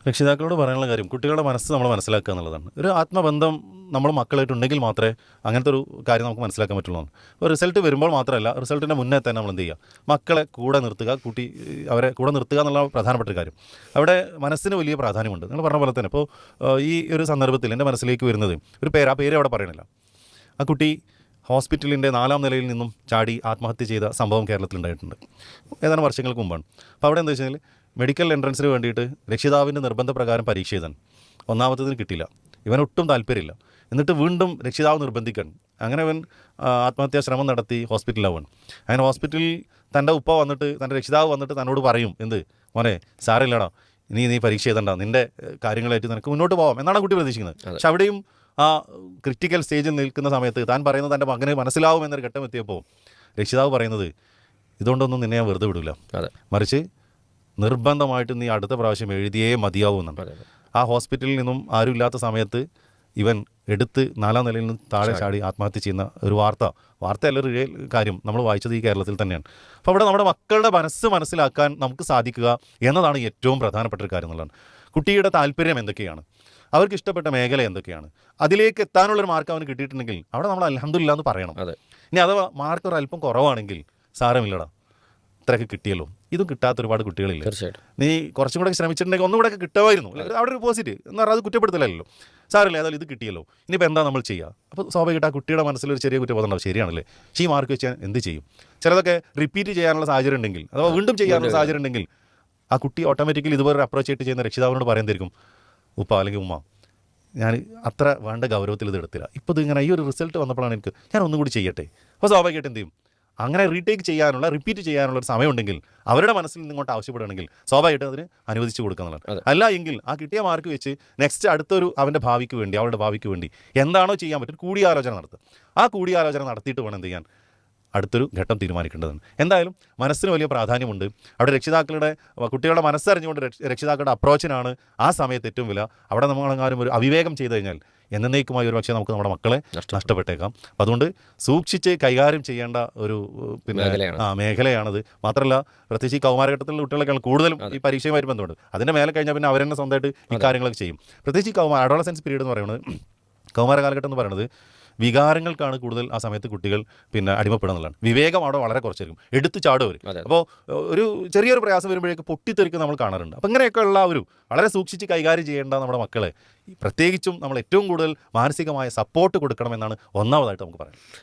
രക്ഷിതാക്കളോട് പറയാനുള്ള കാര്യം കുട്ടികളുടെ മനസ്സ് നമ്മൾ മനസ്സിലാക്കുക എന്നുള്ളതാണ്. ഒരു ആത്മബന്ധം നമ്മൾ മക്കളായിട്ടുണ്ടെങ്കിൽ മാത്രമേ അങ്ങനത്തെ ഒരു കാര്യം നമുക്ക് മനസ്സിലാക്കാൻ പറ്റുള്ളൂ. ഒരു റിസൾട്ട് വരുമ്പോൾ മാത്രമല്ല, റിസൾട്ടിൻ്റെ മുന്നേ തന്നെ നമ്മൾ എന്ത് ചെയ്യുക, മക്കളെ കൂടെ നിർത്തുക, അവരെ കൂടെ നിർത്തുക എന്നുള്ള പ്രധാനപ്പെട്ട ഒരു കാര്യം. അവിടെ മനസ്സിന് വലിയ പ്രാധാന്യമുണ്ട്. നിങ്ങൾ പറഞ്ഞ പോലെ തന്നെ ഇപ്പോൾ ഈ ഒരു സന്ദർഭത്തിൽ എൻ്റെ മനസ്സിലേക്ക് വരുന്നത് ആ പേര് അവിടെ പറയണില്ല. ആ കുട്ടി ഹോസ്പിറ്റലിൻ്റെ 4ാം നിലയിൽ നിന്നും ചാടി ആത്മഹത്യ ചെയ്ത സംഭവം കേരളത്തിലുണ്ടായിട്ടുണ്ട്, ഏതാനും വർഷങ്ങൾക്ക് മുമ്പാണ്. അപ്പോൾ അവിടെ എന്താ വെച്ച് കഴിഞ്ഞാൽ മെഡിക്കൽ എൻട്രൻസിന് വേണ്ടിയിട്ട് രക്ഷിതാവിൻ്റെ നിർബന്ധപ്രകാരം പരീക്ഷ എഴുതാൻ 1ാമത്തതിന് കിട്ടിയില്ല. ഇവനൊട്ടും താല്പര്യമില്ല. എന്നിട്ട് വീണ്ടും രക്ഷിതാവ് നിർബന്ധിക്കണം. അങ്ങനെ അവൻ ആത്മഹത്യാ ശ്രമം നടത്തി ഹോസ്പിറ്റലിലാവാൻ. അങ്ങനെ ഹോസ്പിറ്റലിൽ തൻ്റെ തൻ്റെ രക്ഷിതാവ് വന്നിട്ട് തന്നോട് പറയും, എന്ത് മോനെ സാരമില്ലടാ, നീ പരീക്ഷ എഴുതണ്ട, നിൻ്റെ കാര്യങ്ങളായിട്ട് നിനക്ക് മുന്നോട്ട് പോകാം എന്നാണ് കുട്ടി പ്രതീക്ഷിക്കുന്നത്. പക്ഷെ അവിടെയും ആ ക്രിട്ടിക്കൽ സ്റ്റേജിൽ നിൽക്കുന്ന സമയത്ത് താൻ പറയുന്നത് തൻ്റെ മകന് മനസ്സിലാവുമെന്നൊരു ഘട്ടം എത്തിയപ്പോൾ രക്ഷിതാവ് പറയുന്നത്, ഇതുകൊണ്ടൊന്നും നിന്നെ ഞാൻ വെറുതെ വിടില്ല, മറിച്ച് നിർബന്ധമായിട്ട് നീ അടുത്ത പ്രാവശ്യം എഴുതിയേ മതിയാവുമെന്നാണ്. ആ ഹോസ്പിറ്റലിൽ നിന്നും ആരും ഇല്ലാത്ത സമയത്ത് ഇവൻ എടുത്ത് 4ാം നിലയിൽ നിന്ന് താഴെ ചാടി ആത്മഹത്യ ചെയ്യുന്ന ഒരു വാർത്തയല്ല, ഒരു കാര്യം നമ്മൾ വായിച്ചത് ഈ കേരളത്തിൽ തന്നെയാണ്. അപ്പോൾ അവിടെ നമ്മുടെ മക്കളുടെ മനസ്സ് മനസ്സിലാക്കാൻ നമുക്ക് സാധിക്കുക എന്നതാണ് ഏറ്റവും പ്രധാനപ്പെട്ട ഒരു കാര്യം എന്നുള്ളതാണ്. കുട്ടിയുടെ താല്പര്യം എന്തൊക്കെയാണ്, അവർക്ക് ഇഷ്ടപ്പെട്ട മേഖല എന്തൊക്കെയാണ്, അതിലേക്ക് എത്താനുള്ളൊരു മാർക്ക് അവന് കിട്ടിയിട്ടുണ്ടെങ്കിൽ അവിടെ നമ്മൾ അൽഹംദുലില്ലാ എന്ന് പറയണം. ഇനി അഥവാ മാർക്ക് ഒരു അല്പം കുറവാണെങ്കിൽ സാരമില്ലടാ, ഇത്രയൊക്കെ കിട്ടിയല്ലോ. ഇതും കിട്ടാത്ത ഒരുപാട് കുട്ടികളില്ല. നീ കുറച്ചും കൂടെ ശ്രമിച്ചിട്ടുണ്ടെങ്കിൽ ഒന്നും കൂടെയൊക്കെ കിട്ടുമായിരുന്നു. അവിടെ ഒരു പോസിറ്റീവ് എന്ന് പറഞ്ഞാൽ അത് കുറ്റപ്പെടുത്തലല്ലോ. സാറില്ല, ഏതായാലും ഇത് കിട്ടിയല്ലോ, ഇനിയിപ്പോൾ എന്താ നമ്മൾ ചെയ്യുക? അപ്പോൾ സ്വാഭാവികമായിട്ട് ആ കുട്ടിയുടെ മനസ്സിലൊരു ചെറിയ കുറ്റബോധം ഉണ്ടാവും. ശരിയാണല്ലേ, ഈ മാർക്ക് വെച്ചാൽ എന്ത് ചെയ്യും? ചിലതൊക്കെ റിപ്പീറ്റ് ചെയ്യാനുള്ള സാഹചര്യം ഉണ്ടെങ്കിൽ, അഥവാ വീണ്ടും ചെയ്യാനുള്ള സാഹചര്യം ഉണ്ടെങ്കിൽ ആ കുട്ടി ഓട്ടോമാറ്റിക്കലി ഇതുപോലെ അപ്രോച്ച് ആയിട്ട് ചെയ്യുന്ന രക്ഷിതാവിനോട് പറയുന്നതായിരിക്കും, ഉപ്പ അല്ലെങ്കിൽ ഉമ്മ, ഞാൻ അത്ര വേണ്ട ഗൗരവത്തിൽ ഇത് എടുത്തില്ല, ഇപ്പോൾ ഇതിങ്ങനെ ഈ ഒരു റിസൾട്ട് വന്നപ്പോഴാണ് ഞാൻ ഒന്നും കൂടി ചെയ്യട്ടെ. അപ്പോൾ സ്വാഭാവികമായിട്ട് എന്ത് ചെയ്യും? അങ്ങനെ റിപ്പീറ്റ് ചെയ്യാനുള്ള ഒരു സമയമുണ്ടെങ്കിൽ, അവരുടെ മനസ്സിൽ നിന്നിങ്ങോട്ട് ആവശ്യപ്പെടുകയാണെങ്കിൽ സ്വാഭാവികമായിട്ട് അതിന് അനുവദിച്ചു കൊടുക്കുന്നതാണ്. അല്ല എങ്കിൽ ആ കിട്ടിയ മാർക്ക് വെച്ച് നെക്സ്റ്റ് അടുത്തൊരു അവരുടെ ഭാവിക്ക് വേണ്ടി എന്താണോ ചെയ്യാൻ പറ്റും കൂടിയാലോചന നടത്തുക. ആ കൂടിയാലോചന നടത്തിയിട്ട് വേണം എന്ത് ചെയ്യാൻ, അടുത്തൊരു ഘട്ടം തീരുമാനിക്കേണ്ടതാണ്. എന്തായാലും മനസ്സിന് വലിയ പ്രാധാന്യമുണ്ട്. അവിടെ കുട്ടികളുടെ മനസ്സറിഞ്ഞുകൊണ്ട് രക്ഷിതാക്കളുടെ അപ്രോച്ചിനാണ് ആ സമയത്ത് ഏറ്റവും വില. അവിടെ നമ്മളെങ്ങാനും ഒരു അവിവേകം ചെയ്തു കഴിഞ്ഞാൽ എന്നേക്കുമായി ഒരു പക്ഷേ നമുക്ക് നമ്മുടെ മക്കളെ നഷ്ടപ്പെട്ടേക്കാം. അപ്പം അതുകൊണ്ട് സൂക്ഷിച്ച് കൈകാര്യം ചെയ്യേണ്ട ഒരു മേഖലയാണത്. മാത്രമല്ല പ്രത്യേകിച്ച് ഈ കൗമാരഘട്ടത്തിലുള്ള കുട്ടികളൊക്കെയാണ് കൂടുതലും ഈ പരീക്ഷയുമായിട്ട് ബന്ധമുണ്ട്. അതിൻ്റെ മേലെ കഴിഞ്ഞാൽ പിന്നെ അവരെന്നെ സ്വന്തമായിട്ട് ഈ കാര്യങ്ങളൊക്കെ ചെയ്യും. പ്രത്യേകിച്ച് ഈ അഡോളസൻസ് പീരീഡ് എന്ന് പറയുന്നത്, കൗമാര കാലഘട്ടം എന്ന് പറയുന്നത് വികാരങ്ങൾക്കാണ് കൂടുതൽ ആ സമയത്ത് കുട്ടികൾ അടിമപ്പെടുന്നുള്ളതാണ്. വിവേകം അവിടെ വളരെ കുറച്ചായിരിക്കും, എടുത്തു ചാടുവർ. അപ്പോൾ ഒരു ചെറിയൊരു പ്രയാസം വരുമ്പോഴേക്ക് പൊട്ടിത്തെറിക്കും നമ്മൾ കാണാറുണ്ട്. അപ്പോൾ ഇങ്ങനെയൊക്കെയുള്ള വളരെ സൂക്ഷിച്ച് കൈകാര്യം ചെയ്യേണ്ട നമ്മുടെ മക്കളെ പ്രത്യേകിച്ചും നമ്മൾ ഏറ്റവും കൂടുതൽ മാനസികമായ സപ്പോർട്ട് കൊടുക്കണമെന്നാണ് ഒന്നാമതായിട്ട് നമുക്ക് പറയാം.